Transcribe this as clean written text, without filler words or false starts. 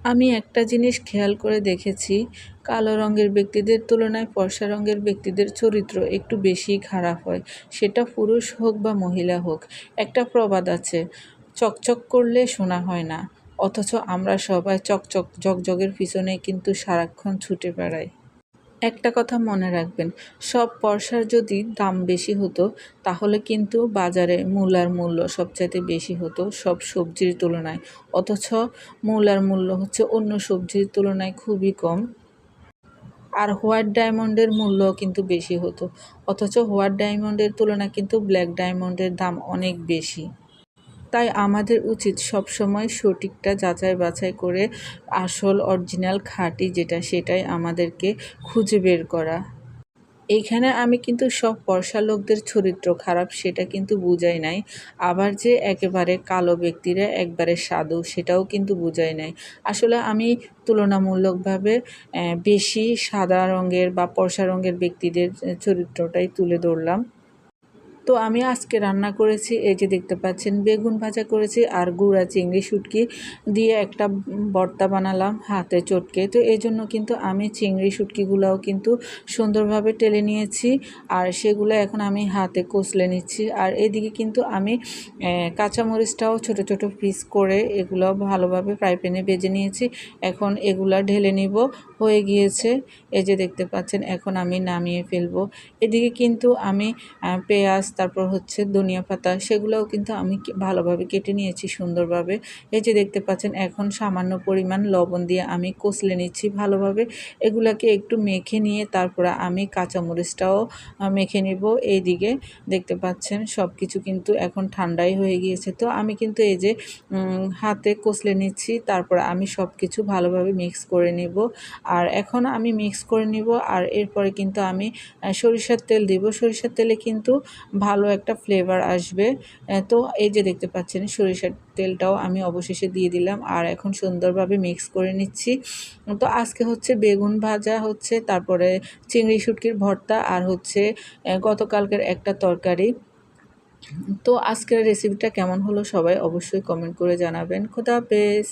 আমি একটা জিনিস খেয়াল করে দেখেছি, কালো রঙের ব্যক্তিদের তুলনায় ফর্সা রঙের ব্যক্তিদের চরিত্র একটু বেশিই খারাপ হয়। সেটা পুরুষ হোক বা মহিলা হোক। একটা প্রবাদ আছে, চকচক করলে সোনা হয় না। অথচ আমরা সবাই চকচক জগজগের পিছনে কিন্তু সারাক্ষণ ছুটে বেড়াই। একটা কথা মনে রাখবেন, সব পয়সার যদি দাম বেশি হতো তাহলে কিন্তু বাজারে মূলার মূল্য সবচাইতে বেশি হতো সব সবজির তুলনায়। অথচ মূলার মূল্য হচ্ছে অন্য সবজির তুলনায় খুবই কম। আর হোয়াইট ডায়মন্ডের মূল্যও কিন্তু বেশি হতো। অথচ হোয়াইট ডায়মন্ডের তুলনায় কিন্তু ব্ল্যাক ডায়মন্ডের দাম অনেক বেশি। তাই আমাদের উচিত সবসময় সঠিকটা যাচাই বাছাই করে আসল অরিজিনাল খাঁটি যেটা সেটাই আমাদেরকে খুঁজে বের করা। এইখানে আমি কিন্তু সব ফর্সা লোকদের চরিত্র খারাপ সেটা কিন্তু বুঝাই নাই। আবার যে একেবারে কালো ব্যক্তিরা একবারে সাধু সেটাও কিন্তু বুঝাই নাই। আসলে আমি তুলনামূলকভাবে বেশি সাদা রঙের বা ফর্সা রঙের ব্যক্তিদের চরিত্রটাই তুলে ধরলাম। তো আমি আজকে রান্না করেছি, এই যে দেখতে পাচ্ছেন বেগুন ভাজা করেছি আর গুঁড়া চিংড়ি শুটকি দিয়ে একটা ভর্তা বানালাম হাতে চটকে। তো এই জন্য কিন্তু আমি চিংড়ি শুটকিগুলোও কিন্তু সুন্দরভাবে টেলে নিয়েছি আর সেগুলো এখন আমি হাতে কষলে নিচ্ছি। আর এদিকে কিন্তু আমি কাঁচামরিচটাও ছোট ছোট পিস করে এগুলো ভালোভাবে ফ্রাই প্যানে ভেজে নিয়েছি। এখন এগুলা ঢেলে নিব, হয়ে গিয়েছে। এই যে দেখতে পাচ্ছেন এখন আমি নামিয়ে ফেলবো। এদিকে কিন্তু আমি পেঁয়াজ তারপর হচ্ছে ধনিয়া পাতা সেগুলোও কিন্তু আমি ভালোভাবে কেটে নিয়েছি সুন্দরভাবে। এই যে দেখতে পাচ্ছেন এখন সামান্য পরিমাণ লবণ দিয়ে আমি কষলে নিচ্ছি ভালোভাবে। এগুলাকে একটু মেখে নিয়ে তারপরে আমি কাঁচামরিচটাও মেখে নিব। এইদিকে দেখতে পাচ্ছেন সব কিছু কিন্তু এখন ঠান্ডাই হয়ে গিয়েছে। তো আমি কিন্তু এই যে হাতে কষলে নিচ্ছি, তারপর আমি সব কিছু ভালোভাবে মিক্স করে নেব। আর এখন আমি মিক্স করে নিব আর এরপরে কিন্তু আমি সরিষার তেল দিব। সরিষার তেলে কিন্তু ভালো একটা ফ্লেভার আসবে। তো এই যে দেখতে পাচ্ছেন সরিষার তেলটাও আমি অবশেষে দিয়ে দিলাম আর এখন সুন্দরভাবে মিক্স করে নিচ্ছি। তো আজকে হচ্ছে বেগুন ভাজা হচ্ছে, তারপরে চিংড়ি শুটকির ভর্তা আর হচ্ছে গতকালকের একটা তরকারি। তো আজকের রেসিপিটা কেমন হলো সবাই অবশ্যই কমেন্ট করে জানাবেন। খোদা হাফেজ।